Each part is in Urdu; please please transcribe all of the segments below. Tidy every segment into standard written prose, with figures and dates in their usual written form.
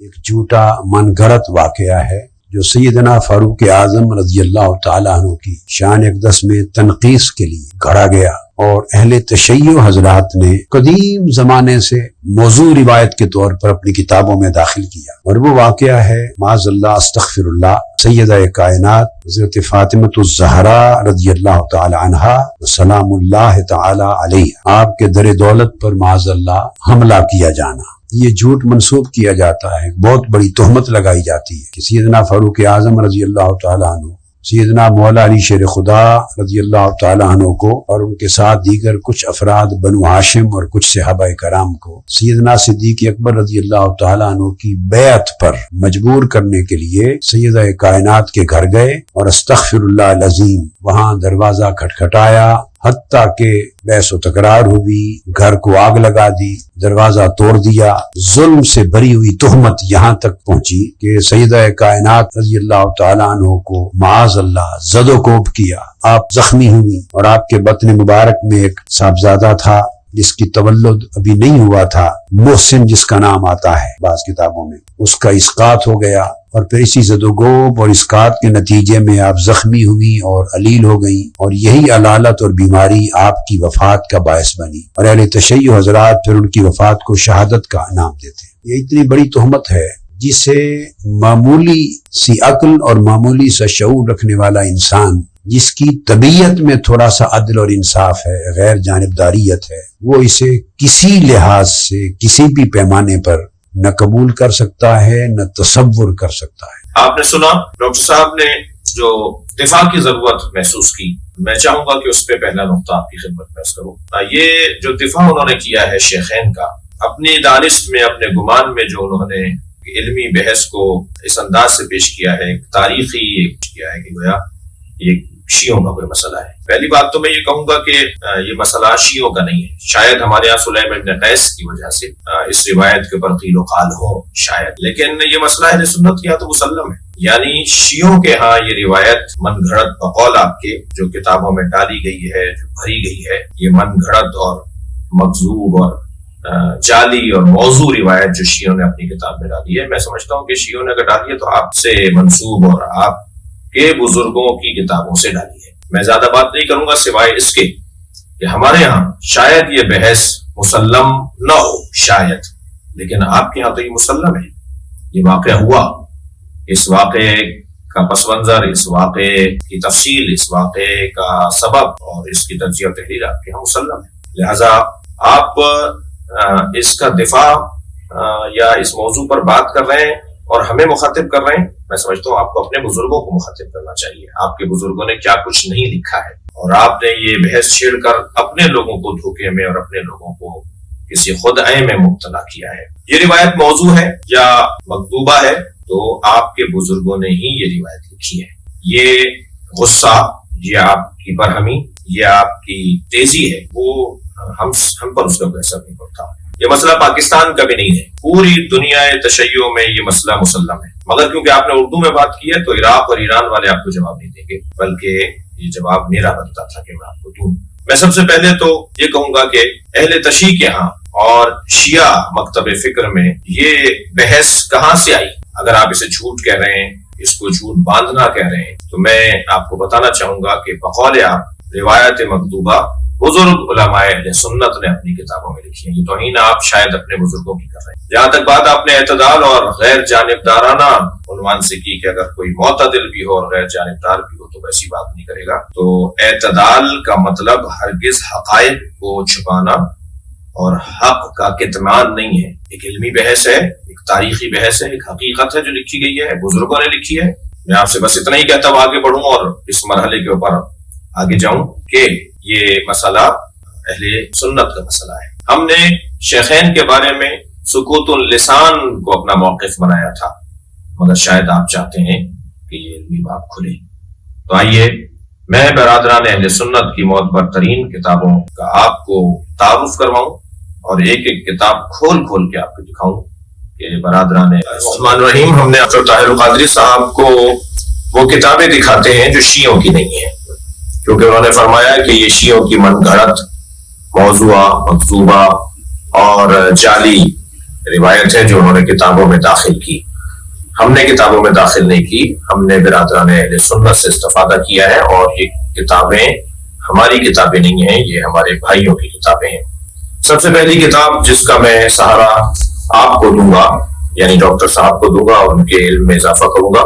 ایک جھوٹا من گھڑت واقعہ ہے جو سیدنا فاروق اعظم رضی اللہ تعالیٰ عنہ کی شان اقدس میں تنقیص کے لیے گھڑا گیا، اور اہل تشیع حضرات نے قدیم زمانے سے موضوع روایت کے طور پر اپنی کتابوں میں داخل کیا، اور وہ واقعہ ہے معاذ اللہ استغفر اللہ سیدہ کائنات حضرت فاطمۃ الزہراء رضی اللہ تعالی عنہا سلام اللہ تعالی علیہ، آپ کے در دولت پر معاذ اللہ حملہ کیا جانا۔ یہ جھوٹ منسوب کیا جاتا ہے، بہت بڑی تہمت لگائی جاتی ہے کہ سیدنا فاروق اعظم رضی اللہ تعالی عنہ سیدنا مولا علی شیر خدا رضی اللہ تعالی عنہ کو اور ان کے ساتھ دیگر کچھ افراد بنو ہاشم اور کچھ صحابہ کرام کو سیدنا صدیق اکبر رضی اللہ تعالی عنہ کی بیعت پر مجبور کرنے کے لیے سیدہ کائنات کے گھر گئے، اور استغفر اللہ العظیم وہاں دروازہ کھٹکھٹایا، حتیٰ کہ بحث و تکرار ہوئی، گھر کو آگ لگا دی، دروازہ توڑ دیا، ظلم سے بری ہوئی تہمت یہاں تک پہنچی کہ سیدہ کائنات رضی اللہ تعالیٰ عنہ کو معاذ اللہ زد و کوب کیا، آپ زخمی ہوئی، اور آپ کے بطن مبارک میں ایک صاحبزادہ تھا جس کی تولد ابھی نہیں ہوا تھا، محسن جس کا نام آتا ہے بعض کتابوں میں، اس کا اسقاط ہو گیا، اور پھر اسی زد و گوب اور اسقاط کے نتیجے میں آپ زخمی ہوئی اور علیل ہو گئی، اور یہی علالت اور بیماری آپ کی وفات کا باعث بنی، اور اہل تشیع حضرات پھر ان کی وفات کو شہادت کا نام دیتے ہیں۔ یہ اتنی بڑی تہمت ہے جسے معمولی سی عقل اور معمولی سا شعور رکھنے والا انسان، جس کی طبیعت میں تھوڑا سا عدل اور انصاف ہے، غیر جانبداریت ہے، وہ اسے کسی لحاظ سے کسی بھی پیمانے پر نہ قبول کر سکتا ہے نہ تصور کر سکتا ہے۔ آپ نے سنا ڈاکٹر صاحب نے جو دفاع کی ضرورت محسوس کی، میں چاہوں گا کہ اس پہ پہلا نقطہ آپ کی خدمت میں عرض کروں۔ یہ جو دفاع انہوں نے کیا ہے شیخین کا، اپنی دانش میں اپنے گمان میں جو انہوں نے علمی بحث کو اس انداز سے پیش کیا ہے، تاریخی کیا ہے کہ گویا یہ شیعوں کا کوئی مسئلہ ہے۔ پہلی بات تو میں یہ کہوں گا کہ یہ مسئلہ شیعوں کا نہیں ہے، شاید ہمارے یہاں سلیم بن قیس کی وجہ سے اس روایت کے اوپر قیل و قال ہو شاید، لیکن یہ مسئلہ اہل سنت کیا تو مسلم ہے، یعنی شیعوں کے ہاں یہ روایت من گھڑت بقول آپ کے جو کتابوں میں ڈالی گئی ہے، جو بھری گئی ہے، یہ من گھڑت اور مکذوب اور جعلی اور موضوع روایت جو شیعوں نے اپنی کتاب میں ڈالی ہے، میں سمجھتا ہوں کہ شیعوں نے اگر ڈالی ہے تو آپ سے منسوب اور آپ کے بزرگوں کی کتابوں سے ڈالی ہے۔ میں زیادہ بات نہیں کروں گا سوائے اس کے کہ ہمارے ہاں شاید یہ بحث مسلم نہ ہو شاید، لیکن آپ کے ہاں تو یہ مسلم ہے، یہ واقعہ ہوا، اس واقعے کا پس منظر، اس واقعے کی تفصیل، اس واقعے کا سبب اور اس کی تجزیہ و تحلیل آپ کے ہاں مسلم ہے، لہذا آپ اس کا دفاع یا اس موضوع پر بات کر رہے ہیں اور ہمیں مخاطب کر رہے ہیں، میں سمجھتا ہوں آپ کو اپنے بزرگوں کو مخاطب کرنا چاہیے، آپ کے بزرگوں نے کیا کچھ نہیں لکھا ہے، اور آپ نے یہ بحث چھیڑ کر اپنے لوگوں کو دھوکے میں اور اپنے لوگوں کو کسی خدعے میں مبتلا کیا ہے۔ یہ روایت موضوع ہے یا مکتوبہ ہے تو آپ کے بزرگوں نے ہی یہ روایت لکھی ہے، یہ غصہ، یہ آپ کی برہمی، یہ آپ کی تیزی ہے، وہ ہم پر اس کا کوئی اثر نہیں پڑتا۔ یہ مسئلہ پاکستان کا بھی نہیں ہے، پوری دنیا تشیع میں یہ مسئلہ مسلم ہے، مگر کیونکہ آپ نے اردو میں بات کی ہے تو عراق اور ایران والے آپ کو جواب نہیں دیں گے، بلکہ یہ جواب میرا بنتا تھا کہ میں آپ کو دوں۔ میں سب سے پہلے تو یہ کہوں گا کہ اہل تشیع کے ہاں اور شیعہ مکتب فکر میں یہ بحث کہاں سے آئی؟ اگر آپ اسے جھوٹ کہہ رہے ہیں، اس کو جھوٹ باندھنا کہہ رہے ہیں، تو میں آپ کو بتانا چاہوں گا کہ بقول آپ روایت مکتوبہ بزرگ علماء اہل سنت نے اپنی کتابوں میں لکھی ہیں، یہ توہین آپ شاید اپنے بزرگوں کی کر رہے ہیں۔ جہاں تک بات آپ نے اعتدال اور غیر جانبدارانہ عنوان سے کی کہ اگر کوئی معتدل بھی ہو اور غیر جانبدار بھی ہو تو ویسی بات نہیں کرے گا، تو اعتدال کا مطلب ہرگز حقائق کو چھپانا اور حق کا کتمان نہیں ہے۔ ایک علمی بحث ہے، ایک تاریخی بحث ہے، ایک حقیقت ہے جو لکھی گئی ہے، بزرگوں نے لکھی ہے۔ میں آپ سے بس اتنا ہی کہتا ہوں، آگے بڑھوں اور اس مرحلے کے اوپر آگے جاؤں کہ یہ مسئلہ اہل سنت کا مسئلہ ہے۔ ہم نے شیخین کے بارے میں سکوت اللسان کو اپنا موقف بنایا تھا، مگر شاید آپ چاہتے ہیں کہ یہ علمی باب کھلے، تو آئیے میں برادران اہل سنت کی معتبر ترین کتابوں کا آپ کو تعارف کرواؤں اور ایک ایک کتاب کھول کھول کے آپ کو دکھاؤں کہ برادران الرحمن الرحیم ہم نے ڈاکٹر طاہر القادری صاحب کو وہ کتابیں دکھاتے ہیں جو شیعوں کی نہیں ہیں، کیونکہ انہوں نے فرمایا کہ یہ شیعوں کی من گھڑت، موضوعہ، مکذوبہ اور جعلی روایت ہے جو انہوں نے کتابوں میں داخل کی. ہم نے کتابوں میں داخل نہیں کی، ہم نے برادران اہل سنت سے استفادہ کیا ہے، اور یہ کتابیں ہماری کتابیں نہیں ہیں، یہ ہمارے بھائیوں کی کتابیں ہیں. سب سے پہلی کتاب جس کا میں سہارا آپ کو دوں گا، یعنی ڈاکٹر صاحب کو دوں گا اور ان کے علم میں اضافہ کروں گا،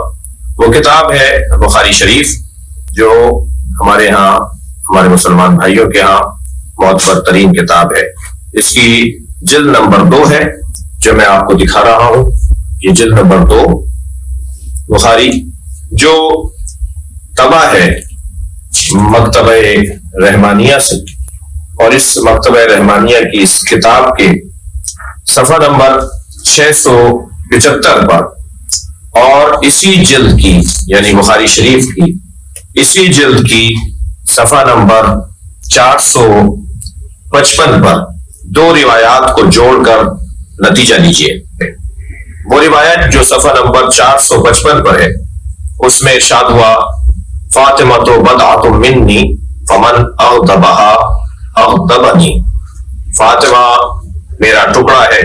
وہ کتاب ہے بخاری شریف، جو ہمارے ہاں ہمارے مسلمان بھائیوں کے ہاں معتبر ترین کتاب ہے. اس کی جلد نمبر 2 ہے جو میں آپ کو دکھا رہا ہوں. یہ جلد نمبر 2 بخاری جو طبع ہے مکتبہ رحمانیہ سے، اور اس مکتبہ رحمانیہ کی اس کتاب کے صفحہ نمبر 675 پر، اور اسی جلد کی یعنی بخاری شریف کی اسی جلد کی صفحہ نمبر 455 پر 2 روایات کو جوڑ کر نتیجہ لیجیے. وہ روایت جو صفحہ نمبر 455 پر ہے اس میں ارشاد ہوا، فاطمہ تو بدعۃ منی فمن اغضبها اغضبنی، فاطمہ میرا ٹکڑا ہے،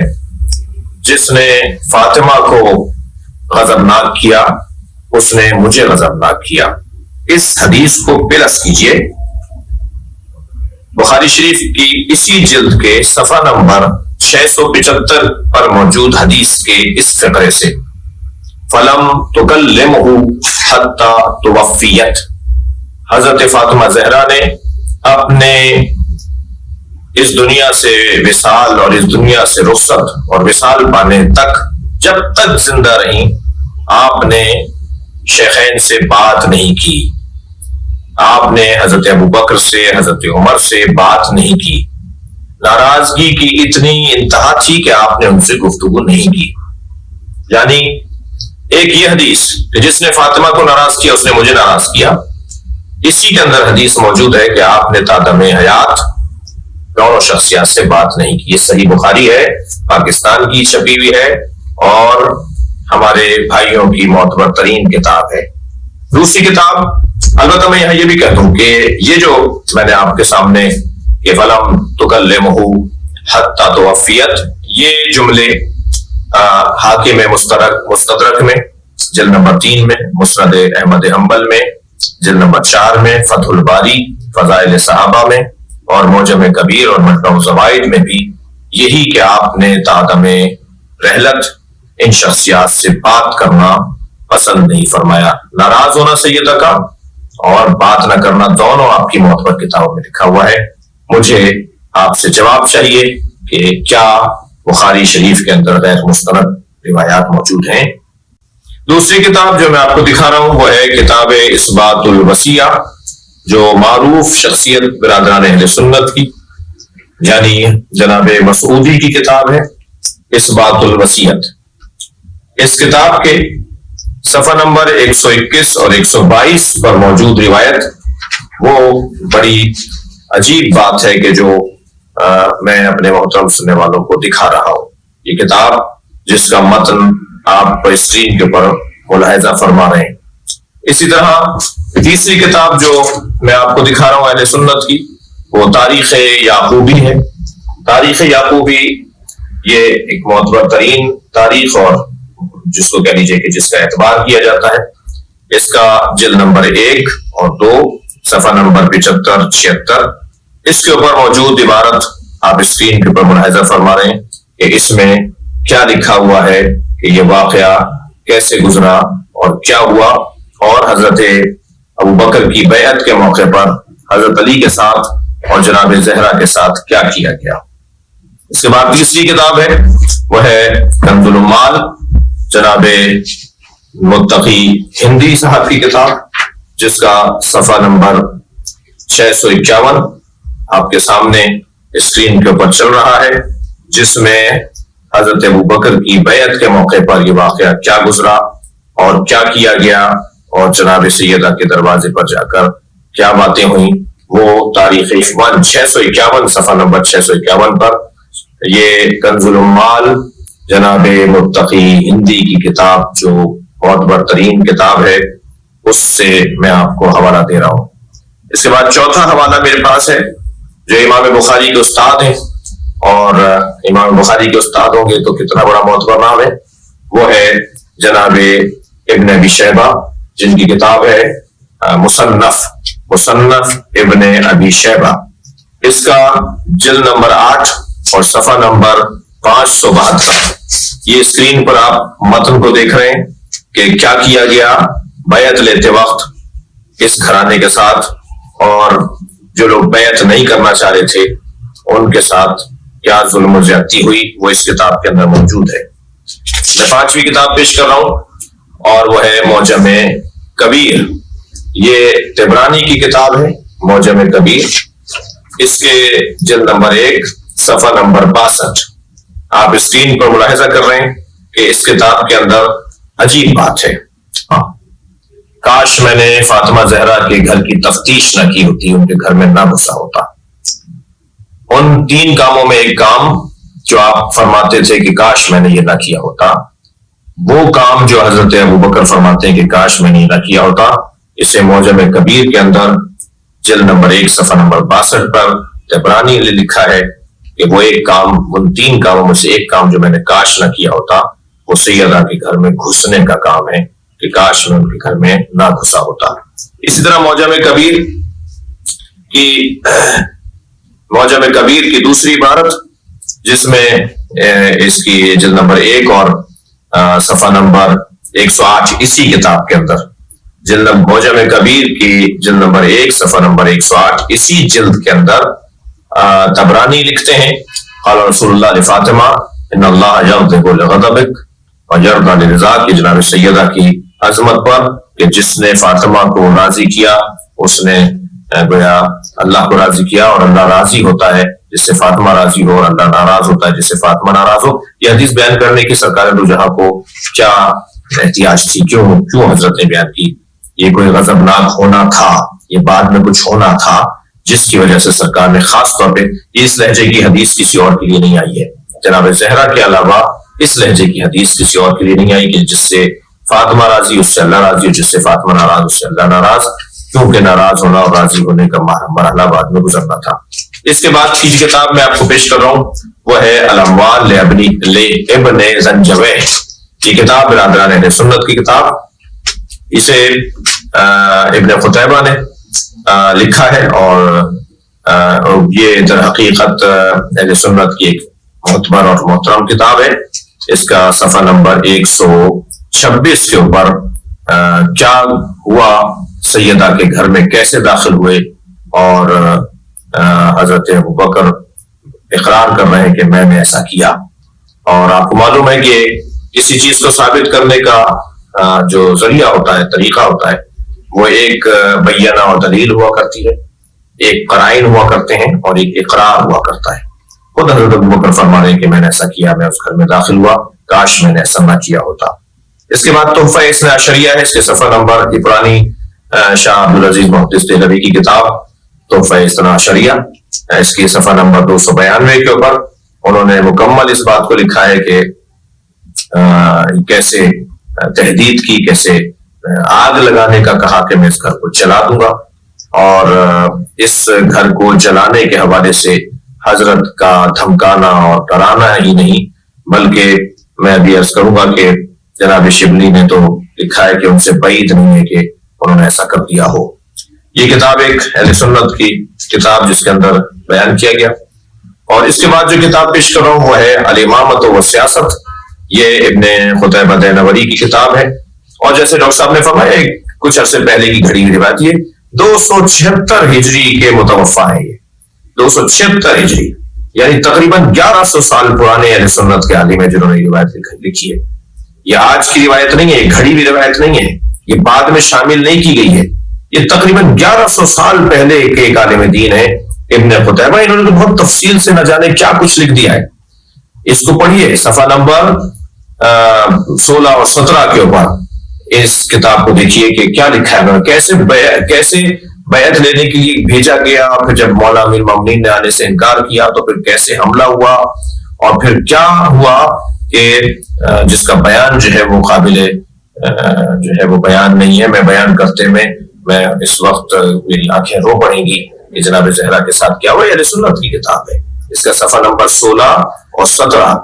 جس نے فاطمہ کو غضبناک کیا اس نے مجھے غضبناک کیا. اس حدیث کو پلس کیجئے بخاری شریف کی اسی جلد کے صفحہ نمبر 675 پر موجود حدیث کے اس فقرے سے، فلم تکلمہ حتی توفیت، حضرت فاطمہ زہرا نے اپنے اس دنیا سے وصال اور اس دنیا سے رخصت اور وصال پانے تک، جب تک زندہ رہیں، آپ نے شیخین سے بات نہیں کی، آپ نے حضرت ابو بکر سے حضرت عمر سے بات نہیں کی. ناراضگی کی اتنی انتہا تھی کہ آپ نے ان سے گفتگو نہیں کی. یعنی ایک یہ حدیث کہ جس نے فاطمہ کو ناراض کیا اس نے مجھے ناراض کیا، اسی کے اندر حدیث موجود ہے کہ آپ نے تادم حیات دونوں شخصیات سے بات نہیں کی. یہ صحیح بخاری ہے، پاکستان کی چھپی ہوئی ہے اور ہمارے بھائیوں کی معتبر ترین کتاب ہے. دوسری کتاب، البتہ میں یہاں یہ بھی کہتا ہوں کہ یہ جو میں نے آپ کے سامنے کہ فلم تکلمہ حتی توفیت، یہ جملے حاکم مستدرک میں جلد نمبر 3 میں، مسند احمد حنبل میں جلد نمبر 4 میں، فتح الباری فضائل صحابہ میں، اور معجم کبیر اور مجمع الزوائد میں بھی یہی کہ آپ نے تادم رحلت ان شخصیات سے بات کرنا پسند نہیں فرمایا. ناراض ہونا سیدہ کا اور بات نہ کرنا دونوں آپ کی معتبر کتابوں میں لکھا ہوا ہے. مجھے آپ سے جواب چاہیے کہ کیا بخاری شریف کے اندر غیر مستند روایات موجود ہیں. دوسری کتاب جو میں آپ کو دکھا رہا ہوں وہ ہے کتاب اثبات الوصیہ، جو معروف شخصیت برادران اہل سنت کی یعنی جناب مسعودی کی کتاب ہے، اثبات الوصیت. اس کتاب کے صفحہ نمبر 121 اور 122 پر موجود روایت وہ بڑی عجیب بات ہے کہ جو میں اپنے محترم سننے والوں کو دکھا رہا ہوں. یہ کتاب جس کا متن آپ اسکرین کے اوپر ملاحظہ فرما رہے ہیں. اسی طرح تیسری کتاب جو میں آپ کو دکھا رہا ہوں اہل سنت کی، وہ تاریخ یعقوبی ہے. تاریخ یعقوبی یہ ایک معتبر ترین تاریخ اور جس کو کہہ لیجیے کہ جس کا اعتبار کیا جاتا ہے. اس کا جلد نمبر 1 اور 2 صفحہ نمبر 75-76، اس کے اوپر موجود عبارت آپ اسکرین کے اوپر ملاحظہ فرما رہے ہیں کہ اس میں کیا لکھا ہوا ہے کہ یہ واقعہ کیسے گزرا اور کیا ہوا، اور حضرت ابو بکر کی بیعت کے موقع پر حضرت علی کے ساتھ اور جناب زہرا کے ساتھ کیا کیا گیا. اس کے بعد تیسری کتاب ہے وہ ہے کنز العمال، جناب متقی ہندی صاحب کی کتاب، جس کا صفحہ نمبر 651 آپ کے سامنے اسکرین کے اوپر چل رہا ہے، جس میں حضرت ابو بکر کی بیعت کے موقع پر یہ واقعہ کیا گزرا اور کیا کیا گیا، اور جناب سیدہ کے دروازے پر جا کر کیا باتیں ہوئیں، وہ تاریخ 651 صفحہ نمبر 651 پر یہ کنز العمال جناب متقی ہندی کی کتاب جو بہت برترین کتاب ہے اس سے میں آپ کو حوالہ دے رہا ہوں. اس کے بعد چوتھا حوالہ میرے پاس ہے جو امام بخاری کے استاد ہیں اور امام بخاری کے استاد ہوں گے تو کتنا بڑا معتبر نام ہے، وہ ہے جناب ابن ابی شیبہ، جن کی کتاب ہے مصنف ابن ابی شیبہ۔ اس کا جلد نمبر 8 اور صفحہ نمبر 572۔ یہ اسکرین پر آپ متن کو دیکھ رہے ہیں کہ کیا کیا گیا بیعت لیتے وقت اس گھرانے کے ساتھ، اور جو لوگ بیعت نہیں کرنا چاہ رہے تھے ان کے ساتھ کیا ظلم و زیادتی ہوئی، وہ اس کتاب کے اندر موجود ہے۔ میں 5ویں کتاب پیش کر رہا ہوں اور وہ ہے معجم کبیر۔ یہ طبرانی کی کتاب ہے معجم کبیر، اس کے جلد نمبر 1 صفحہ نمبر 62۔ آپ اسکرین پر ملاحظہ کر رہے ہیں کہ اس کتاب کے اندر عجیب بات ہے۔ کاش میں نے فاطمہ زہرا کے گھر کی تفتیش نہ کی ہوتی، ان کے گھر میں نہ گھسا ہوتا۔ ان 3 کاموں میں ایک کام جو آپ فرماتے تھے کہ کاش میں نے یہ نہ کیا ہوتا، وہ کام جو حضرت ابوبکر فرماتے ہیں کہ کاش میں نے یہ نہ کیا ہوتا، اسے معجم کبیر کے اندر جلد نمبر 1 صفحہ نمبر 62 پر طبرانی نے لکھا ہے کہ وہ ایک کام، ان 3 کاموں میں سے ایک کام جو میں نے کاش نہ کیا ہوتا، وہ سیدہ کے گھر میں گھسنے کا کام ہے کہ کاش میں ان کے گھر میں نہ گھسا ہوتا۔ اسی طرح معجم کبیر کی دوسری عبارت، جس میں اس کی جلد نمبر 1 اور صفحہ نمبر 108 اسی کتاب کے اندر، معجم کبیر کی جلد نمبر 1 صفحہ نمبر 108 اسی جلد کے اندر طبرانی لکھتے ہیں قال رسول اللہ لفاطمہ ان اللہ یغضب لغضبک ویرضی لرضاک، کی جناب سیدہ کی عظمت پر کہ جس نے فاطمہ کو راضی کیا اس نے گویا اللہ کو راضی کیا، اور اللہ راضی ہوتا ہے جس سے فاطمہ راضی ہو، اور اللہ ناراض ہوتا ہے جس سے فاطمہ ناراض ہو۔ یہ حدیث بیان کرنے کی سرکار دو جہاں کو کیا احتیاج تھی، کیوں حضرت نے بیان کی؟ یہ کوئی غضبناک ہونا تھا، یہ بعد میں کچھ ہونا تھا جس کی وجہ سے سرکار نے خاص طور پہ اس لہجے کی حدیث کسی اور کے لیے نہیں آئی ہے، جناب زہرا کے علاوہ اس لہجے کی حدیث کسی اور کے لیے نہیں آئی کہ جس سے فاطمہ راضی اس سے اللہ راضی، اور جس سے فاطمہ ناراض اس سے اللہ ناراض، کیونکہ ناراض ہونا اور راضی ہونے کا مرحلہ بعد میں گزرنا تھا۔ اس کے بعد کی کتاب میں آپ کو پیش کر رہا ہوں وہ ہے الاموال لابن زنجویہ۔ یہ کتاب برادران اہل سنت کی کتاب، اسے ابن قتیبہ نے لکھا ہے، اور یہ در حقیقت اہل سنت کی ایک معتبر اور محترم کتاب ہے۔ اس کا صفحہ نمبر 126 کے اوپر کیا ہوا سیدہ کے گھر میں، کیسے داخل ہوئے، اور حضرت ابوبکر اقرار کر رہے ہیں کہ میں نے ایسا کیا۔ اور آپ کو معلوم ہے کہ کسی چیز کو ثابت کرنے کا جو ذریعہ ہوتا ہے، طریقہ ہوتا ہے، وہ ایک بیانہ اور دلیل ہوا کرتی ہے، ایک قرائن ہوا کرتے ہیں، اور ایک اقرار ہوا کرتا ہے۔ خود حضرت ابوبکر فرما رہے ہیں کہ میں نے ایسا کیا، میں اس گھر میں داخل ہوا، کاش میں نے ایسا نہ کیا ہوتا۔ اس کے بعد تحفہ اثنا عشریہ ہے، اس کے صفحہ نمبر پرانی شاہ عبدالعزیز محدث دہلوی کی کتاب تحفہ اثنا عشریہ، اس کی صفحہ نمبر 292 کے اوپر انہوں نے مکمل اس بات کو لکھا ہے کہ کیسے تحدید کی، کیسے آگ لگانے کا کہا کہ میں اس گھر کو جلا دوں گا، اور اس گھر کو جلانے کے حوالے سے حضرت کا دھمکانا اور ڈرانا ہی نہیں، بلکہ میں ابھی عرض کروں گا کہ جناب شبلی نے تو لکھا ہے کہ ان سے بعید نہیں ہے کہ انہوں نے ایسا کر دیا ہو۔ یہ کتاب ایک اہل سنت کی کتاب جس کے اندر بیان کیا گیا۔ اور اس کے بعد جو کتاب پیش کر رہا ہوں وہ ہے الامامۃ و سیاست، یہ ابن قتیبہ دینوری کی کتاب ہے، اور جیسے ڈاکٹر صاحب نے فرمایا کچھ عرصے پہلے کی گھڑی ہوئی روایت، یہ 276 ہجری کے متوفا ہے، یہ 276 ہجری، یعنی تقریباً 1100 سال پرانے اہل سنت کے عالم ہیں جنہوں نے یہ روایت لکھی ہے۔ یہ آج کی روایت نہیں ہے، گھڑی ہوئی روایت نہیں ہے، یہ بعد میں شامل نہیں کی گئی ہے، یہ تقریباً 1100 سال پہلے کے ایک عالم دین ہے ابن قتیبہ، انہوں نے تو بہت تفصیل سے نہ جانے کیا کچھ لکھ دیا ہے۔ اس کو پڑھیے، صفحہ نمبر 16 اور 17 کے اوپر اس کتاب کو دیکھیے کہ کیا لکھا ہے، کیسے بیعت لینے کے لیے بھیجا گیا، پھر جب مولا امیر المومنین نے آنے سے انکار کیا تو پھر کیسے حملہ ہوا، اور پھر کیا ہوا کہ جس کا بیان جو ہے وہ قابل جو ہے وہ بیان نہیں ہے۔ میں بیان کرتے میں اس وقت میری آنکھیں رو پڑیں گی کہ جناب زہرا کے ساتھ کیا ہوا۔ یہ اہل سنت کی کتاب ہے، اس کا صفحہ نمبر 16 اور 17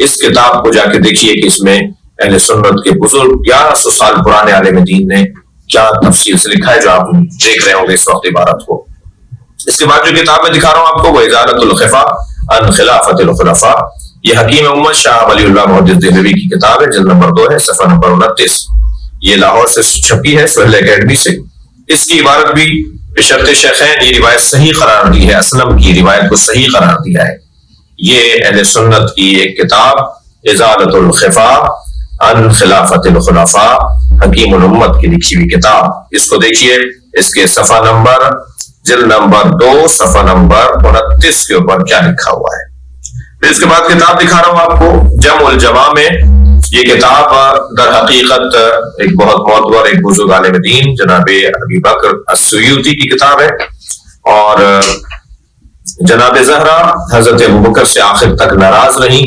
اس کتاب کو جا کے دیکھیے کہ اس میں اہل سنت کے بزرگ 1100 سال پرانے عالم دین نے کیا تفصیل سے لکھا ہے، جو آپ دیکھ رہے ہوں گے اس وقت عبارت کو۔ اس کے بعد جو کتاب میں دکھا رہا ہوں آپ کو وہ ازالۃ الخفا عن خلافت الخلفاء، یہ حکیم امت شاہ ولی اللہ محدث دہلوی کی کتاب ہے، جلد نمبر 2 ہے، صفحہ نمبر 29۔ یہ لاہور سے چھپی ہے، سہیل اکیڈمی سے۔ اس کی عبارت بھی بشرط شیخین یہ روایت صحیح قرار دی ہے، اسلم کی روایت کو صحیح قرار دیا ہے۔ یہ اہل سنت کی ایک کتاب ازالۃ الخفا عن خلافت الخلفاء، حکیم الامت کی لکھی ہوئی کتاب، اس کو دیکھیے۔ اس کے صفحہ نمبر جلد نمبر 2 صفحہ نمبر 29 کے اوپر کیا لکھا ہوا ہے۔ پھر اس کے بعد کتاب دکھا رہا ہوں آپ کو، جمع الجوامع۔ یہ کتاب در حقیقت ایک بہت معتبر ایک بزرگ عالم دین جناب ابی بکر السیوطی کی کتاب ہے، اور جناب زہرا حضرت ابوبکر سے آخر تک ناراض رہیں،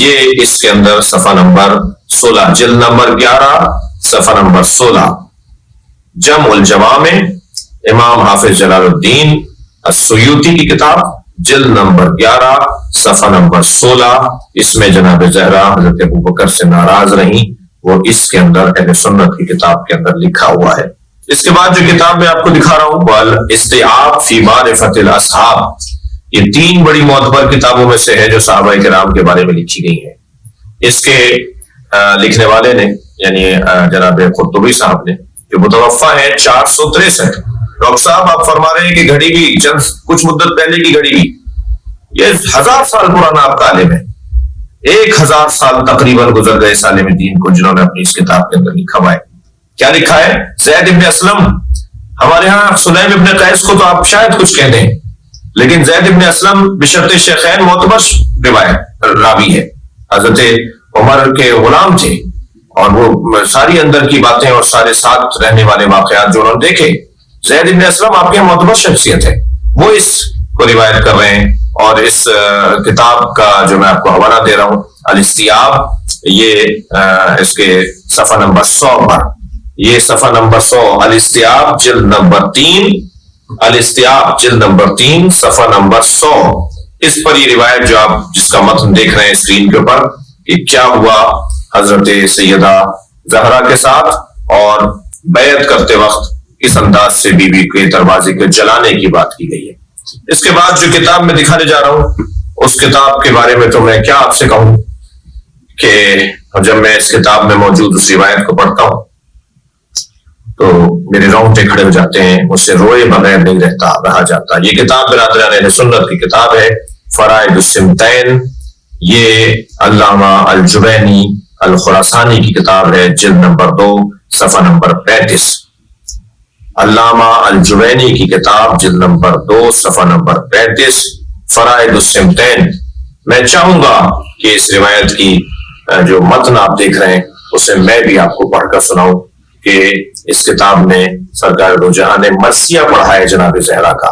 یہ اس کے اندر صفحہ نمبر 16 جلد نمبر 11 صفحہ نمبر 16، جمع الجوامع، امام حافظ جلال الدین السیوطی کی کتاب، جلد نمبر 11 صفحہ نمبر 16۔ اس میں جناب زہرا حضرت ابوبکر سے ناراض رہیں، وہ اس کے اندر اہل سنت کی کتاب کے اندر لکھا ہوا ہے۔ اس کے بعد جو کتاب میں آپ کو دکھا رہا ہوں، والاستیعاب فی معرفت الاصحاب، یہ 3 بڑی معتبر کتابوں میں سے ہے جو صحابہ کرام کے بارے میں لکھی گئی ہیں۔ اس کے لکھنے والے نے یعنی جناب قرطبی صاحب نے، جو متوفہ ہے 463۔ ڈاکٹر صاحب آپ فرما رہے ہیں کہ گھڑی بھی کچھ مدت پہلے کی گھڑی بھی، یہ 1000 سال پرانا آپ کا عالم ہے، 1000 سال تقریباً گزر گئے اس عالم دین کو جنہوں نے اپنی اس کتاب کے اندر لکھا ہوا ہے۔ کیا لکھا ہے؟ زید ابن اسلم، ہمارے ہاں سلیم ابن قیس کو تو آپ شاید کچھ کہہ دیں، لیکن زید ابن اسلم بشرط شیخین معتبر روایت راوی ہے، حضرت عمر کے غلام تھے، اور وہ ساری اندر کی باتیں اور سارے ساتھ رہنے والے واقعات جو انہوں نے دیکھے، زید ابن اسلم آپ کی معتبر شخصیت ہے، وہ اس کو روایت کر رہے ہیں۔ اور اس کتاب کا جو میں آپ کو حوالہ دے رہا ہوں، الاستیعاب، یہ اس کے صفحہ نمبر 100 پر، یہ صفحہ نمبر 100، الاستیعاب جلد نمبر 3، الاستیعاب جلد نمبر 3 صفحہ نمبر 100۔ اس پر یہ روایت جو آپ جس کا متن دیکھ رہے ہیں اسکرین کے اوپر، کہ کیا ہوا حضرت سیدہ زہرا کے ساتھ، اور بیعت کرتے وقت کس انداز سے بی بی کے دروازے کے جلانے کی بات کی گئی ہے۔ اس کے بعد جو کتاب میں دکھانے جا رہا ہوں، اس کتاب کے بارے میں تو میں کیا آپ سے کہوں کہ جب میں اس کتاب میں موجود اس روایت کو پڑھتا ہوں تو میرے رونگٹے کھڑے ہو جاتے ہیں، مجھ سے روئے بغیر نہیں رہا جاتا۔ یہ کتاب برادران اہل سنت کی کتاب ہے، فرائض السمتین، یہ علامہ الجوینی الخراسانی کی کتاب ہے، جلد نمبر 2 صفحہ نمبر 35۔ علامہ الجوینی کی کتاب، جلد نمبر 2 صفحہ نمبر 35، فرائض السمتین۔ میں چاہوں گا کہ اس روایت کی جو متن آپ دیکھ رہے ہیں اسے میں بھی آپ کو پڑھ کر سناؤں کہ اس کتاب میں سرکار دو جہاں نے مرثیہ پڑھا ہے جناب زہرا کا۔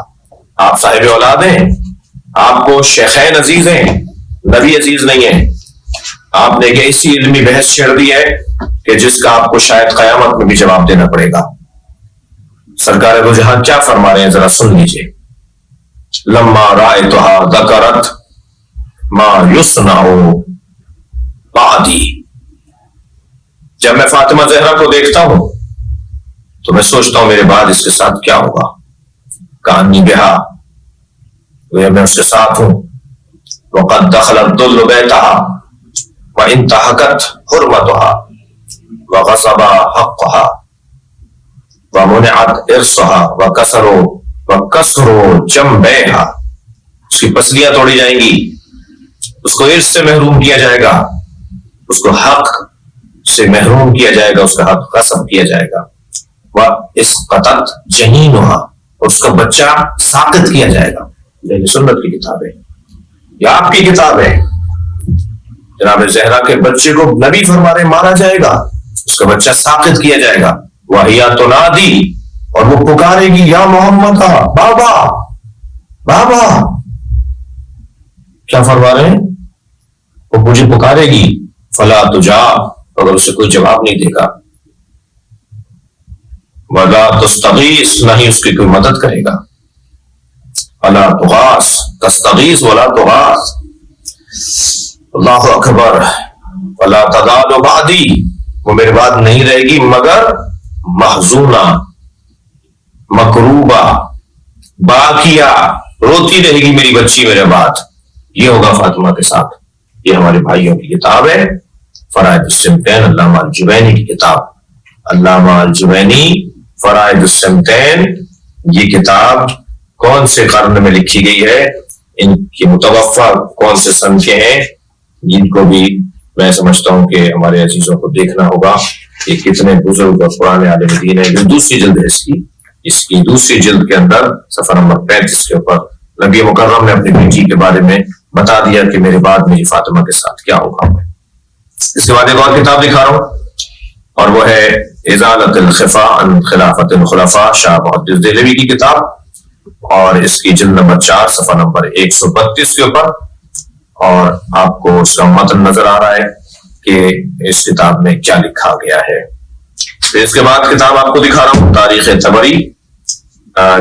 آپ صاحب اولاد ہیں، آپ کو شیخین عزیز ہیں، نبی عزیز نہیں ہیں۔ آپ نے ایک ایسی علمی بحث چھیڑ دی ہے کہ جس کا آپ کو شاید قیامت میں بھی جواب دینا پڑے گا۔ سرکار دو جہاں کیا فرما رہے ہیں ذرا سن لیجئے۔ لما رأیتها ذکرت ما یصنع بعدی، جب میں فاطمہ زہرا کو دیکھتا ہوں تو میں سوچتا ہوں میرے بعد اس کے ساتھ کیا ہوگا۔ کہانی بہا، میں اس کے ساتھ ہوں۔ وقد دخل الذل بیتها وانتهكت حرمتها وغصب حقها ومنعت ارثها وكسر جنبيها، اس کی پسلیاں توڑی جائیں گی، اس کو ارث سے محروم کیا جائے گا، اس کو حق سے محروم کیا جائے گا، اس کا حق غصب کیا جائے گا۔ واسقطت جنینها، اور اس کا بچہ ساقط کیا جائے گا۔ یہ سنت کی کتاب ہے، یہ آپ کی کتاب ہے۔ جناب زہرا کے بچے کو نبی فرما رہے مارا جائے گا، اس کا بچہ ساقط کیا جائے گا۔ وَهِيَ تُنَادِي، اور وہ پکارے گی یا محمد، بابا بابا، کیا فرما رہے ہیں؟ وہ مجھے پکارے گی، فلا تجاب، اگر اسے کوئی جواب نہیں دے گا، ولا تستغیث، نہ ہی اس کی کوئی مدد کرے گا۔ ولا تغاث تستغیث ولا تغاث اللہ اکبر ولا تزال بعدی وہ میرے بعد نہیں رہے گی مگر محزونہ مکروبہ باقیہ روتی رہے گی میری بچی میرے بعد. یہ ہوگا فاطمہ کے ساتھ. یہ ہمارے بھائیوں کی کتاب ہے فرائض الصمتین علامہ الجوینی کی کتاب. علامہ الجوینی فرائض الصمتین یہ کتاب کون سے قرن میں لکھی گئی ہے, ان کی متوفہ کون سے سن کے ہیں, جن کو بھی میں سمجھتا ہوں کہ ہمارے عزیزوں کو دیکھنا ہوگا کہ کتنے بزرگ اور پرانے عالم دین ہیں. جو دوسری جلد ہے اس کی دوسری جلد کے اندر صفحہ نمبر 35 کے اوپر نبی مکرم نے اپنی بیٹی کے بارے میں بتا دیا کہ میرے بعد میری فاطمہ کے ساتھ کیا ہوگا. اس کے بعد ایک اور کتاب دکھا رہا ہوں اور وہ ہے ازالۃ الخفا عن خلافت الخلفاء شاہ محدث دہلوی کی کتاب, اور اس کی جلد نمبر 4 صفحہ نمبر 132 کے اوپر. اور آپ کو اس کا متن نظر آ رہا ہے کہ اس کتاب میں کیا لکھا گیا ہے. اس کے بعد کتاب آپ کو دکھا رہا ہوں تاریخ طبری,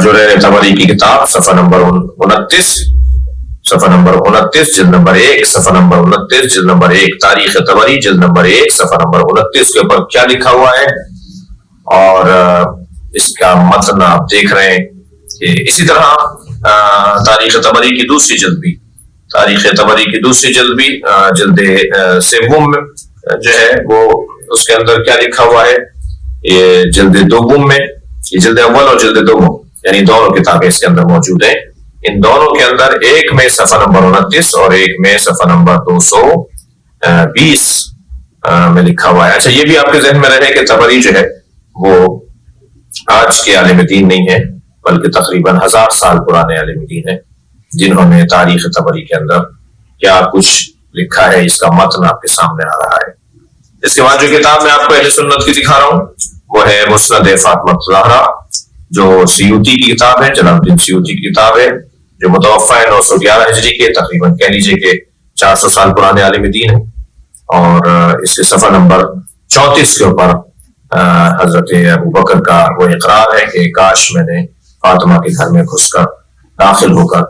جریر طبری کی کتاب صفحہ نمبر 29 صفحہ نمبر 29 جلد نمبر 1 صفحہ نمبر 29 جلد نمبر 1 تاریخ طبری جلد نمبر 1 صفحہ نمبر 29 کے اوپر کیا لکھا ہوا ہے, اور اس کا متن آپ دیکھ رہے ہیں. اسی طرح تاریخ طبری کی دوسری جلد بھی جلد سوم جو ہے وہ اس کے اندر کیا لکھا ہوا ہے, یہ جلد دوم میں, یہ جلد اول اور جلد دوم یعنی دونوں کتابیں اس کے اندر موجود ہیں. ان دونوں کے اندر ایک میں صفحہ نمبر 29 اور ایک میں صفحہ نمبر 220 میں لکھا ہوا ہے. اچھا یہ بھی آپ کے ذہن میں رہے کہ طبری جو ہے وہ آج کے عالم دین نہیں ہے بلکہ تقریباً 1000 سال پرانے عالم دین ہیں جنہوں نے تاریخ طبری کے اندر کیا کچھ لکھا ہے. اس کا متن آپ کے سامنے آ رہا ہے. اس کے بعد جو کتاب میں آپ کو اہل سنت کی دکھا رہا ہوں وہ ہے مسند فاطمہ الزہرا, جو سیوطی کی کتاب ہے, جلال الدین سیوطی کی کتاب ہے, جو متوفہ ہے 911 ہجری کے, تقریباً کہہ لیجیے کہ 400 سال پرانے عالم دین ہے. اور اس کے صفحہ نمبر 34 کے اوپر حضرت ابو بکر کا وہ اقرار ہے کہ کاش میں نے فاطمہ کے گھر میں گھس کر داخل ہو کر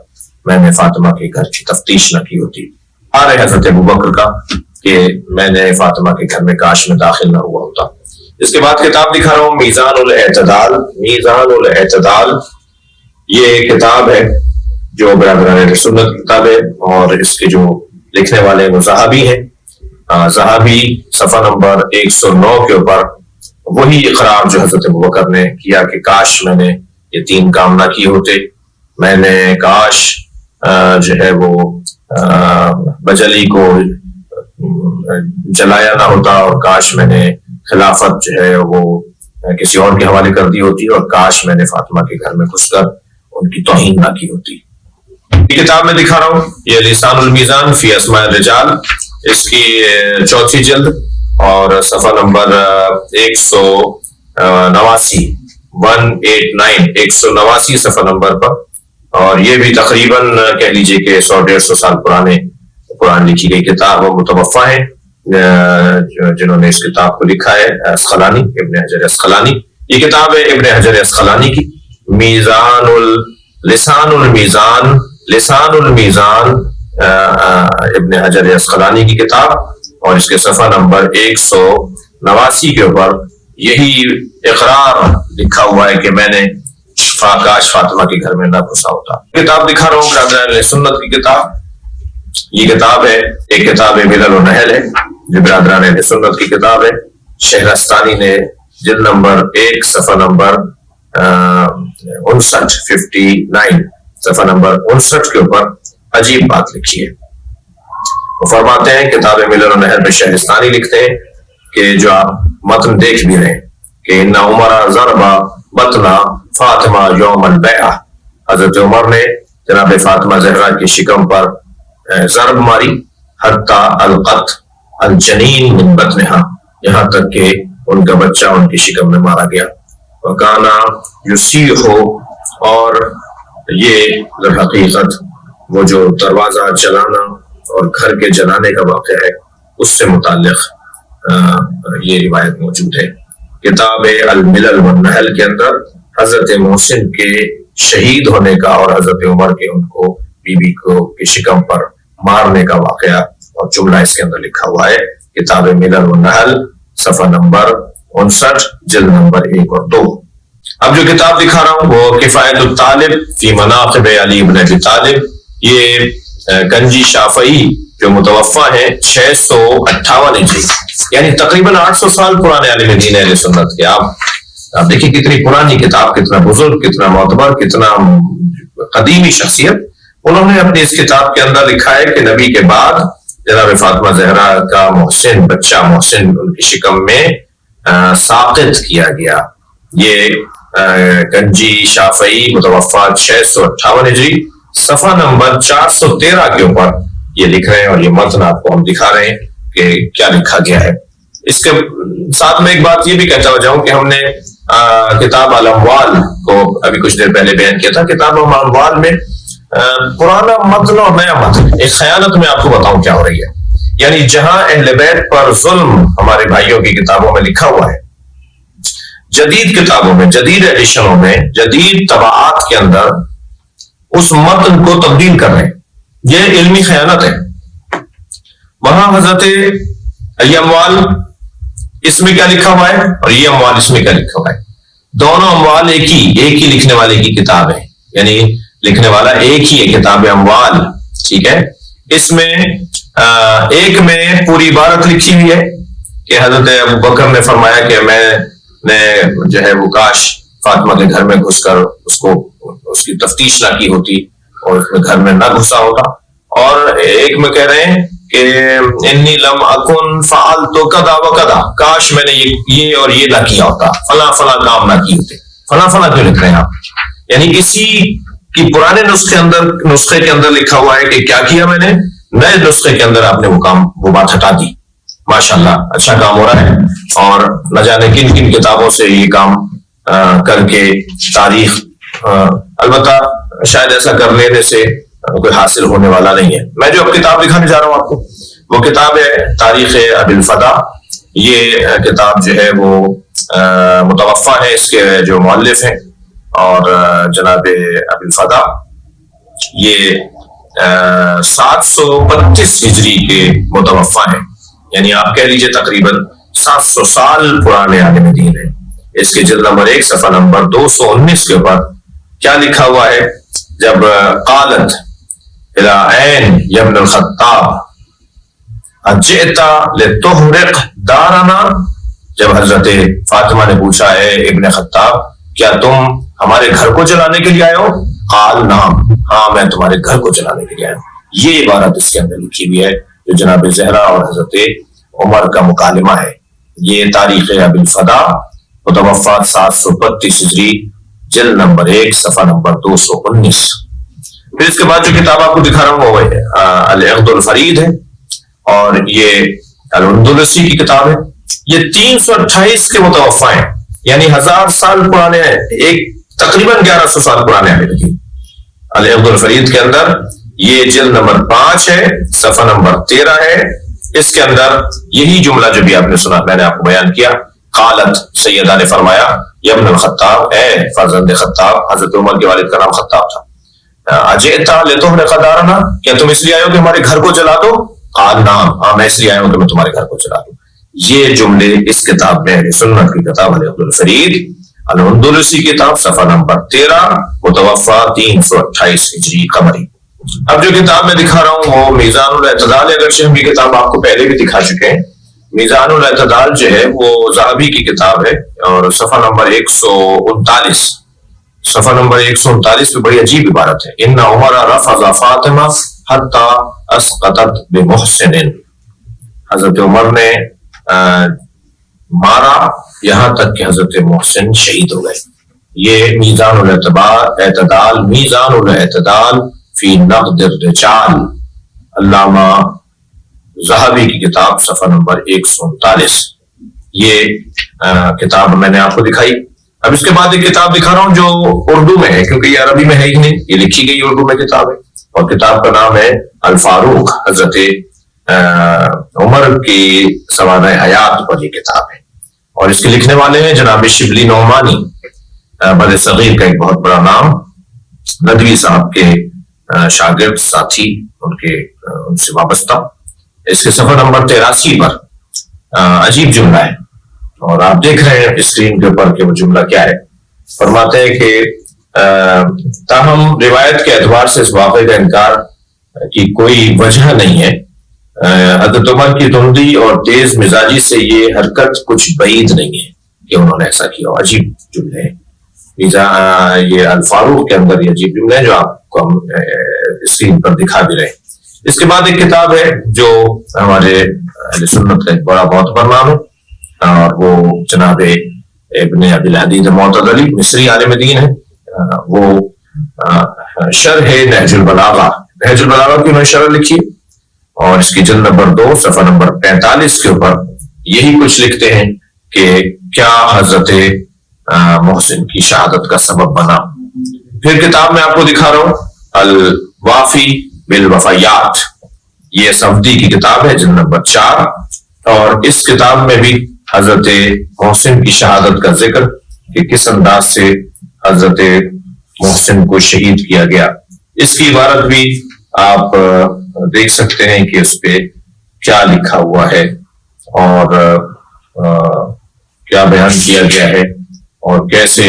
میں نے فاطمہ کے گھر کی تفتیش نہ کی ہوتی. آ رہے حضرت ابو بکر کا کہ میں نے فاطمہ کے گھر میں کاش میں داخل نہ ہوا ہوتا. اس کے بعد کتاب دکھا رہا ہوں میزان الاعتدال. میزان الاعتدال یہ کتاب ہے جو برادران سنت کی کتاب ہے, اور اس کے جو لکھنے والے وہ زہابی ہیں. زہابی صفحہ نمبر 109 کے اوپر وہی اقرار جو حضرت ابو بکر نے کیا کہ کاش میں نے یہ 3 کام نہ کیے ہوتے, میں نے کاش جو ہے وہ بجلی کو جلایا نہ ہوتا, اور کاش میں نے خلافت جو ہے وہ کسی اور کے حوالے کر دی ہوتی, اور کاش میں نے فاطمہ کے گھر میں گھس کر ان کی توہین نہ کی ہوتی. یہ کتاب میں دکھا رہا ہوں یہ لسان المیزان فی اسماء الرجال, اس کی 4تھی جلد اور صفحہ نمبر 189 صفحہ نمبر پر. اور یہ بھی تقریباً کہہ لیجئے کہ 100-150 سال پرانی لکھی گئی کتاب, وہ متوفہ ہیں جنہوں نے اس کتاب کو لکھا ہے اسقلانی, ابن حجر اسقلانی. یہ کتاب ہے ابن حجر اسقلانی کی, لسان الميزان ابن حجر اسقلانی کی کتاب, اور اس کے صفحہ نمبر 189 کے اوپر یہی اقرار لکھا ہوا ہے کہ میں نے کاش فاطمہ کے گھر میں نہ گھسا ہوتا. کتاب دکھا رہا ہوں برادران سنت کی کتاب. یہ کتاب ہے, ایک کتاب ملل و نحل ہے جو برادران سنت کی کتاب ہے. شہرستانی نے جلد نمبر 1 صفحہ نمبر 59 صفحہ نمبر 59 کے اوپر عجیب بات لکھی ہے. وہ فرماتے ہیں کتاب ملل و نحل میں شہرستانی لکھتے ہیں کہ جو آپ متن دیکھ بھی رہے ہیں کہ ان عمر ضربا بطنا فاطمہ یوم البیعہ, حضرت عمر نے جناب فاطمہ زہرا کی شکم پر ضرب ماری, حتی القت الجنین من بطنہا, یہاں تک کہ ان کا بچہ ان کی شکم میں مارا گیا. وکانا یسیح, اور یہ در حقیقت وہ جو دروازہ جلانا اور گھر کے جلانے کا واقعہ ہے اس سے متعلق یہ روایت موجود ہے. کتاب الملل والنحل کے اندر حضرت محسن کے شہید ہونے کا اور حضرت عمر کے ان کو بیوی کو کی شکم پر مارنے کا واقعہ اور جملہ اس کے اندر لکھا ہوا ہے کتاب ملل والنحل صفحہ نمبر 59 جلد نمبر 1 اور 2۔ اب جو کتاب دکھا رہا ہوں وہ کفایت الطالب فی مناقب علی بن ابی طالب، یہ گنجی شافعی جو متوفا ہے 658 ہجری، یعنی تقریباً 800 سال پرانے عالم دین اہل سنت کے۔ آپ دیکھیں کتنی پرانی کتاب، کتنا بزرگ، کتنا معتبر، کتنا قدیمی شخصیت۔ انہوں نے اپنی اس کتاب کے اندر لکھا ہے کہ نبی کے بعد جناب فاطمہ زہرا کا محسن بچہ محسن ان کی شکم میں ساقط کیا گیا۔ یہ گنجی شافعی متوفا 658 ہجری صفحہ نمبر 413 کے اوپر یہ لکھ رہے ہیں، اور یہ متن آپ کو ہم دکھا رہے ہیں کہ کیا لکھا گیا ہے۔ اس کے ساتھ میں ایک بات یہ بھی کہتا جاؤں کہ ہم نے کتاب الاموال کو ابھی کچھ دیر پہلے بیان کیا تھا۔ کتاب الاموال میں پرانا متن اور نیا متن، ایک خیانت میں آپ کو بتاؤں کیا ہو رہی ہے، یعنی جہاں اہل بیت پر ظلم ہمارے بھائیوں کی کتابوں میں لکھا ہوا ہے، جدید کتابوں میں، جدید ایڈیشنوں میں، جدید طباعات کے اندر اس متن کو تبدیل کر رہے ہیں، یہ علمی خیانت ہے۔ وہاں حضرت یہ اموال اس میں کیا لکھا ہوا ہے اور یہ اموال اس میں کیا لکھا ہوا ہے، دونوں اموال ایک ہی لکھنے والے کی کتاب ہے، یعنی لکھنے والا ایک ہی ہے، کتاب اموال، ٹھیک ہے۔ اس میں ایک میں پوری عبارت لکھی ہوئی ہے کہ حضرت ابوبکر نے فرمایا کہ میں نے جو ہے وہ کاش فاطمہ کے گھر میں گھس کر اس کی تفتیش نہ کی ہوتی اور اس میں گھر میں نہ گھسا ہوتا، اور ایک میں کہہ رہے ہیں کہ انی لم اکن فعلت کذا و کذا، کاش میں نے یہ اور یہ نہ کیا ہوتا، فلاں فلاں کام نہ کیے ہوتے، فلاں فلاں کیوں لکھ رہے ہیں آپ؟ یعنی کسی کی پرانے نسخے کے اندر لکھا ہوا ہے کہ کیا کیا میں نے، نئے نسخے کے اندر آپ نے وہ بات ہٹا دی۔ ماشاءاللہ اچھا کام ہو رہا ہے، اور نہ جانے کن کن کتابوں سے یہ کام کر کے تاریخ، البتہ شاید ایسا کر لینے سے کوئی حاصل ہونے والا نہیں ہے۔ میں جو اب کتاب دکھانے جا رہا ہوں آپ کو وہ کتاب ہے تاریخ ابی الفدا۔ یہ کتاب جو ہے وہ متوفا ہے، اس کے جو مؤلف ہیں اور جناب ابی الفدا، یہ 732 ہجری کے متوفا ہیں، یعنی آپ کہہ لیجئے تقریباً 700 سال پرانے عالم دین ہیں۔ اس کے جلد نمبر 1 صفحہ نمبر 219 کے اوپر کیا لکھا ہوا ہے، جب قالت الى عین ابن الخطاب اجئت لتحرق دارنا، جب حضرت فاطمہ نے پوچھا ہے ابن خطاب کیا تم ہمارے گھر کو جلانے کے لیے آئے ہو؟ قال نعم، ہاں میں تمہارے گھر کو جلانے کے لیے آیا ہوں۔ یہ عبارت اس کے اندر لکھی ہوئی ہے جو جناب زہرا اور حضرت عمر کا مکالمہ ہے۔ یہ تاریخ ابی الفدا متوفا 732 ہجری جلد نمبر 1 صفحہ نمبر 219۔ پھر اس کے بعد جو کتاب آپ کو دکھا رہا ہوں وہ العقد الفرید ہے، اور یہ الاندلسی کی کتاب ہے۔ یہ 328 کے متوفا ہیں، یعنی 1000 سال پرانے ہیں، ایک تقریباً 1100 سال پرانے ہیں۔ العقد الفرید کے اندر یہ جلد نمبر 5 ہے، صفحہ نمبر 13 ہے۔ اس کے اندر یہی جملہ جو بھی آپ نے سنا میں نے آپ کو بیان کیا، قالت سیدہ نے فرمایا یا ابن الخطاب، اے فرزند خطاب، حضرت عمر کے والد کا نام خطاب تھا، اجئتا لتحرق دارنا، کیا تم اس لیے آئے ہو کہ ہمارے گھر کو جلا دو؟ قال نعم، ہاں میں اس لیے آیا ہوں کہ میں تمہارے گھر کو جلا دوں۔ یہ جملے اس کتاب میں ہے، سنت کی کتاب العقد الفرید الاندلسی کتاب صفحہ نمبر 13 متوفا 328 ہجری قمری۔ اب جو کتاب میں دکھا رہا ہوں وہ میزان الاعتدال، اگرچہ ہم یہ کتاب آپ کو پہلے بھی دکھا چکے ہیں۔ میزان الاعتدال جو ہے وہ ذہبی کی کتاب ہے، اور صفحہ نمبر 139 صفحہ نمبر 139 پہ بڑی عجیب عبارت ہے، ان عمر رفض فاطمہ حتی اسقطت بمحسن، حضرت عمر نے مارا یہاں تک کہ حضرت محسن شہید ہو گئے۔ یہ میزان الاعتدال، میزان الاعتدال فی نقد الرجال، علامہ ذہبی کی کتاب صفحہ نمبر 139۔ یہ کتاب میں نے آپ کو دکھائی۔ اب اس کے بعد ایک کتاب دکھا رہا ہوں جو اردو میں ہے، کیونکہ یہ عربی میں ہے ہی نہیں، یہ لکھی گئی اردو میں کتاب ہے، اور کتاب کا نام ہے الفاروق، حضرت عمر کی سوانح حیات پر یہ کتاب ہے، اور اس کے لکھنے والے ہیں جناب شبلی نعمانی، بر صغیر کا ایک بہت بڑا نام، ندوی صاحب کے شاگرد ساتھی ان سے وابستہ. اس کے صفحہ نمبر 83 پر عجیب جملہ ہے اور آپ دیکھ رہے ہیں اسکرین کے اوپر کہ وہ جملہ کیا ہے. فرماتے ہیں کہ تاہم روایت کے اعتبار سے اس واقعے کا انکار کی کوئی وجہ نہیں ہے. حضرت عمر کی تندی اور تیز مزاجی سے یہ حرکت کچھ بعید نہیں ہے کہ انہوں نے ایسا کیا. عجیب جملے ہیں یہ الفاروق کے اندر یہ عجیب جملے ہیں جو آپ کو ہم اسکرین پر دکھا بھی رہے ہیں. اس کے بعد ایک کتاب ہے جو ہمارے اہل سنت کا ایک بڑا معتبر نام ہے اور وہ جناب ابن ابی الحدید معتزلی مصری عالم دین ہے. وہ شرح نہج البلاغہ کی انہوں نے شرح لکھی اور اس کی جلد نمبر 2 صفحہ نمبر 45 کے اوپر یہی کچھ لکھتے ہیں کہ کیا حضرت محسن کی شہادت کا سبب بنا. پھر کتاب میں آپ کو دکھا رہا ہوں الوافی بالوفایات، یہ صفدی کی کتاب ہے جلد نمبر 4 اور اس کتاب میں بھی حضرت محسن کی شہادت کا ذکر کہ کس انداز سے حضرت محسن کو شہید کیا گیا. اس کی عبارت بھی آپ دیکھ سکتے ہیں کہ اس پہ کیا لکھا ہوا ہے اور کیا بیان کیا گیا ہے اور کیسے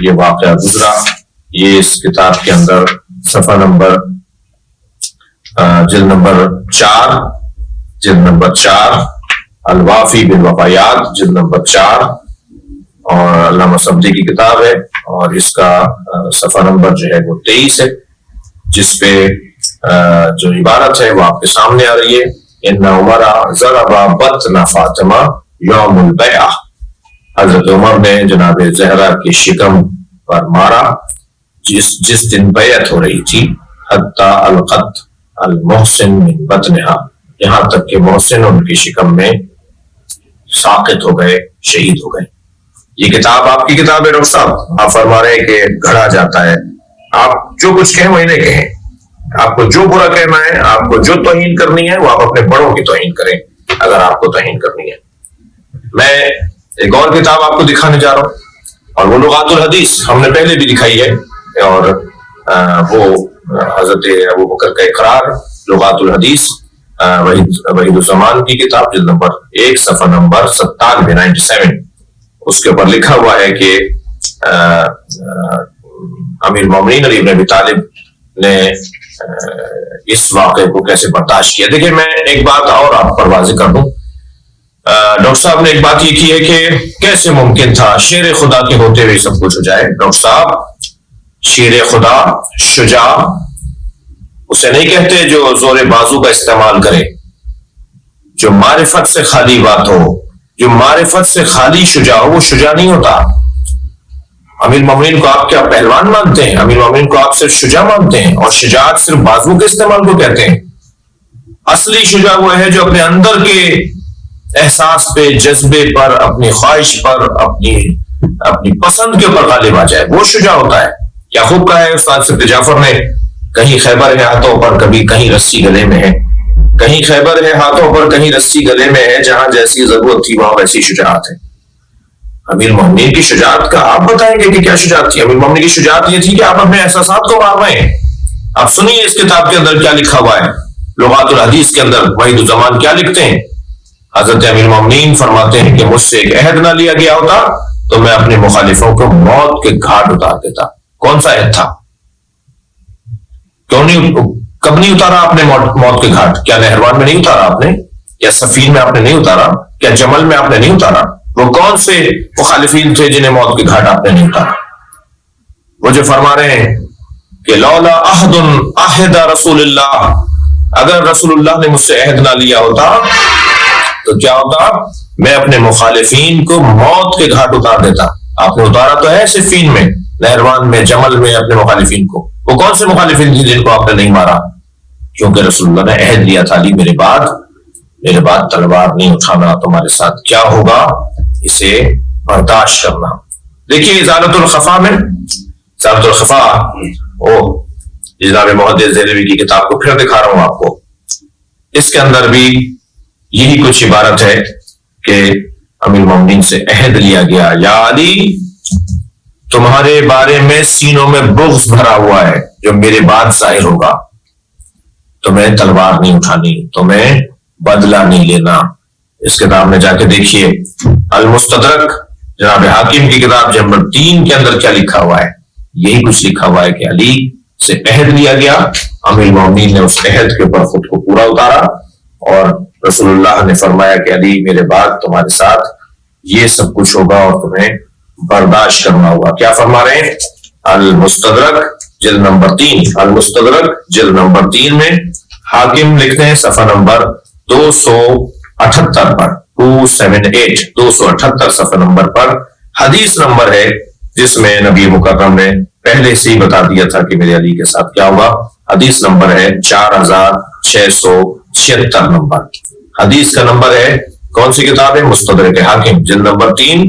یہ واقعہ گزرا. یہ اس کتاب کے اندر صفحہ نمبر جلد نمبر 4 الوافی بالوفایات جلد نمبر 4 اور علامہ صفدی کی کتاب ہے اور اس کا صفحہ نمبر جو ہے وہ 23 ہے جس پہ جو عبارت ہے وہ آپ کے سامنے آ رہی ہے. ان عمر ضرب بطن فاطمہ یوم البیعہ، حضرت عمر نے جناب زہرا کی شکم پر مارا جس دن بیعت ہو رہی تھی. حتی القت المحسن من بطنہا، یہاں تک کہ محسن ان کی شکم میں ساقط ہو گئے، شہید ہو گئے. یہ کتاب آپ کی کتاب ہے ڈاکٹر صاحب. آپ فرما رہے ہیں کہ گھڑا جاتا ہے. آپ جو کچھ کہیں وہی نہیں کہیں. آپ کو جو برا کہنا ہے، آپ کو جو توہین کرنی ہے وہ آپ اپنے بڑوں کی توہین کریں اگر آپ کو توہین کرنی ہے. میں ایک اور کتاب آپ کو دکھانے جا رہا ہوں اور وہ لغات الحدیث ہم نے پہلے بھی دکھائی ہے اور وہ حضرت ابوبکر کا اقرار لغات الحدیث وحید الزمان کی کتاب جلد نمبر 1 صفحہ نمبر 97 اس کے اوپر لکھا ہوا ہے کہ امیر المومنین علی بن ابی طالب نے اس واقعے کو کیسے برداشت کیا. دیکھیں میں ایک بات اور آپ پر واضح کر دوں. ڈاکٹر صاحب نے ایک بات یہ کی ہے کہ کیسے ممکن تھا شیر خدا کے ہوتے ہوئے سب کچھ ہو جائے. ڈاکٹر صاحب شیر خدا شجاع اسے نہیں کہتے جو زور بازو کا استعمال کرے، جو معرفت سے خالی بات ہو، جو معرفت سے خالی شجاع ہو وہ شجاع نہیں ہوتا. امیر مومنین کو آپ کیا پہلوان مانتے ہیں؟ امیر مومنین کو آپ صرف شجاع مانتے ہیں اور شجاعت صرف بازو کے استعمال کو کہتے ہیں. اصلی شجاع وہ ہے جو اپنے اندر کے احساس پہ، جذبے پر، اپنی خواہش پر، اپنی پسند کے اوپر غالب آ جائے، وہ شجاع ہوتا ہے. یعقوب کا ہے استاد سید جعفر نے کہیں خیبر ہے ہاتھوں پر، کبھی کہیں رسی گلے میں ہے. کہیں خیبر ہے ہاتھوں پر، کہیں رسی گلے میں ہے، جہاں جیسی ضرورت تھی وہاں ویسی شجاعت ہے. امیر مومنین کی شجاعت کا آپ بتائیں گے کہ کیا شجاعت تھی؟ امیر مومنین کی شجاعت یہ تھی کہ آپ اپنے احساسات کو مار رہے ہیں. آپ سنیے اس کتاب کے اندر کیا لکھا ہوا ہے. لغات الحدیث کے اندر وحید الزمان کیا لکھتے ہیں. حضرت امیر مومنین فرماتے ہیں کہ مجھ سے ایک عہد نہ لیا گیا ہوتا تو میں اپنے مخالفوں کو موت کے گھاٹ اتار دیتا. کون سا عہد تھا؟ کب نہیں اتارا آپ نے موت کے گھاٹ؟ کیا نہروان میں نہیں اتارا آپ نے؟ یا سفین میں آپ نے نہیں اتارا؟ کیا جمل میں آپ نے نہیں اتارا؟ وہ کون سے مخالفین تھے جنہیں موت کے گھاٹ آپ نے نہیں اتارا؟ وہ جو فرما رہے ہیں کہ لولا عہد عہد رسول اللہ، اگر رسول اللہ نے مجھ سے عہد نہ لیا ہوتا تو کیا ہوتا؟ میں اپنے مخالفین کو موت کے گھاٹ اتار دیتا. آپ نے اتارا تو ہے سفین میں، نہروان میں، جمل میں اپنے مخالفین کو. وہ کون سے مخالفین تھے جن کو آپ نے نہیں مارا؟ کیونکہ رسول اللہ نے عہد لیا تھا علی میرے بعد تلوار نہیں اٹھانا، تمہارے ساتھ کیا ہوگا اسے برداشت کرنا. دیکھیے ازالۃ الخفا میں، ازالۃ الخفا جناب محدث دہلوی کی کتاب کو پھر دکھا رہا ہوں آپ کو. اس کے اندر بھی یہی کچھ عبارت ہے کہ امیر مومنین سے عہد لیا گیا، یا علی تمہارے بارے میں سینوں میں بغض بھرا ہوا ہے جو میرے بعد ظاہر ہوگا. تمہیں تلوار نہیں اٹھانی، تمہیں بدلہ نہیں لینا. اس کتاب میں جا کے دیکھیے المستدرک جناب حاکم کی کتاب نمبر 3 کے اندر کیا لکھا ہوا ہے. یہی کچھ لکھا ہوا ہے کہ علی سے عہد لیا گیا، امیر المومنین نے اس عہد کے اوپر خود کو پورا اتارا، اور رسول اللہ نے فرمایا کہ علی میرے بعد تمہارے ساتھ یہ سب کچھ ہوگا اور تمہیں برداشت کرنا ہوگا. کیا فرما رہے ہیں؟ المستدرک جلد نمبر 3، المستدرک جلد نمبر 3 میں حاکم لکھتے ہیں صفحہ نمبر 278 پر، 278 278 صفحہ نمبر پر حدیث نمبر ہے جس میں نبی مکرم نے پہلے سے ہی بتا دیا تھا کہ میرے علی کے ساتھ کیا ہوگا. حدیث نمبر ہے 4676 نمبر. حدیث کا نمبر ہے، کون سی کتاب ہے؟ مستدرک حاکم جلد نمبر 3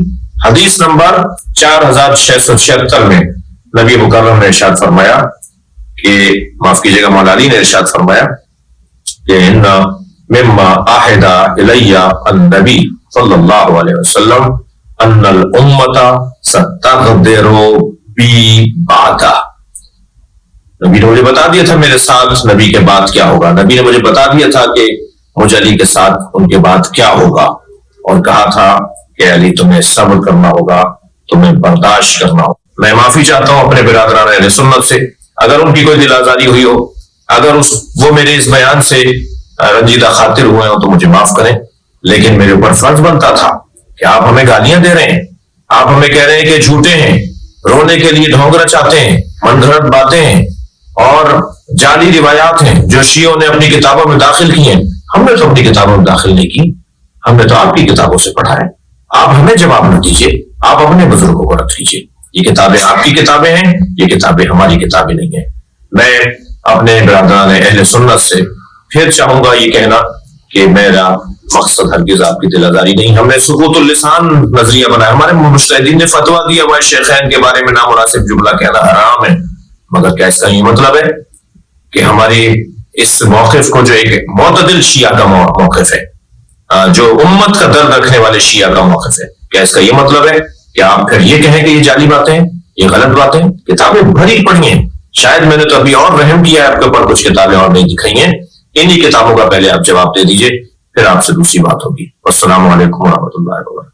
حدیث نمبر 4676 میں نبی مکرم نے ارشاد فرمایا کہ، معاف کیجیے گا، مولا علی نے ارشاد فرمایا کہ ان مما عہد الی النبی صلی اللہ علیہ وسلم ان الامت ستغدر بی بعدہ. نبی نے مجھے بتا دیا تھا میرے ساتھ نبی کے بعد کیا ہوگا. نبی نے مجھے بتا دیا تھا کہ مجھے علی کے ساتھ ان کے بعد کیا ہوگا، اور کہا تھا کہ علی تمہیں صبر کرنا ہوگا، تمہیں برداشت کرنا ہوگا. میں معافی چاہتا ہوں اپنے برادران اہل سنت سے اگر ان کی کوئی دل آزاری ہوئی ہو، اگر وہ میرے اس بیان سے رنجیدہ خاطر ہوئے ہو تو مجھے معاف کریں. لیکن میرے اوپر فرض بنتا تھا کہ آپ ہمیں گالیاں دے رہے ہیں، آپ ہمیں کہہ رہے ہیں کہ جھوٹے ہیں، رونے کے لیے ڈھونگ رچاتے ہیں، من گھڑت باتیں ہیں اور جعلی روایات ہیں جو شیعوں نے اپنی کتابوں میں داخل کی ہیں. ہم نے تو اپنی کتابوں میں داخل نہیں کی، ہم نے تو آپ کی کتابوں سے پڑھا ہے. آپ ہمیں جواب نہ دیجیے، آپ اپنے بزرگوں کو رکھ لیجیے. یہ کتابیں آپ کی کتابیں ہیں، یہ کتابیں ہماری کتابیں نہیں ہیں. میں اپنے برادران اہل سنت سے پھر چاہوں گا یہ کہنا کہ میرا مقصد ہرگز آپ کی دل آزاری نہیں. ہم نے سکوت اللسان نظریہ بنایا، ہمارے مجتہدین نے فتویٰ دیا ہوا ہے شیخین کے بارے میں نامناسب جملہ کہنا حرام ہے. مگر کیا اس کا یہ مطلب ہے کہ ہماری اس موقف کو، جو ایک معتدل شیعہ کا موقف ہے، جو امت کا درد رکھنے والے شیعہ کا موقف ہے، کیا اس کا یہ مطلب ہے کہ آپ پھر یہ کہیں کہ یہ جعلی باتیں ہیں، یہ غلط باتیں ہیں؟ کتابیں بھری پڑھی ہیں، شاید میں نے تو ابھی اور رحم کیا ہے آپ کے اوپر، کچھ کتابیں اور نہیں دکھائی ہیں. انہی کتابوں کا پہلے آپ جواب دے دیجئے، پھر آپ سے دوسری بات ہوگی. السلام علیکم ورحمۃ اللہ وبرکاتہ.